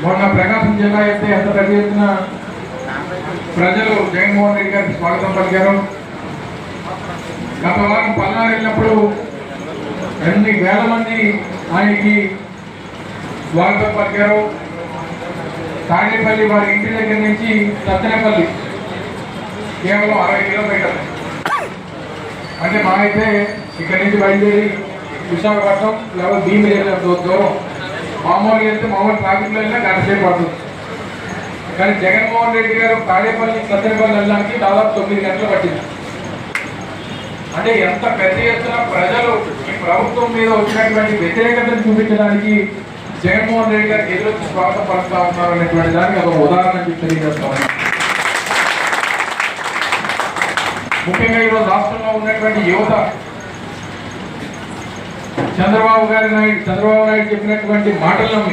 మొన్న ప్రకాశం జిల్లా అయితే ఎంత పెద్ద ఎత్తున ప్రజలు జగన్మోహన్ రెడ్డి గారికి స్వాగతం పలికారు. గత వారం పల్నాడు వెళ్ళినప్పుడు 2,000 మంది ఆయనకి స్వాగతం పలికారు. తాడేపల్లి వారి ఇంటి దగ్గర నుంచి సత్తెనపల్లి కేవలం 60 కిలోమీటర్లు. అంటే మా అయితే ఇక్కడి నుంచి బయలుదేరి విశాఖపట్నం లేదా భీమిలి దూరం. మామూలుగా వెళ్తే మామూలు ట్రాఫిక్లో వెళ్ళినా గంట సేపు పడుతుంది. కానీ జగన్మోహన్ రెడ్డి గారు తాడేపల్లి సత్తెనపల్లి వెళ్ళడానికి దాదాపు 9 గంటలు పట్టింది. అంటే ఎంత పెద్ద ఎత్తున ప్రజలు ఈ ప్రభుత్వం మీద వచ్చినటువంటి వ్యతిరేకతను చూపించడానికి జగన్మోహన్ రెడ్డి గారికి ఎదురొచ్చి స్వాగతం పలుకుతా ఉన్నారు అనేటువంటి దానికి ఒక ఉదాహరణ తెలియజేస్తా ఉన్నాం. ముఖ్యంగా ఈరోజు రాష్ట్రంలో ఉన్నటువంటి యువత చంద్రబాబు నాయుడు చెప్పినటువంటి మాటలను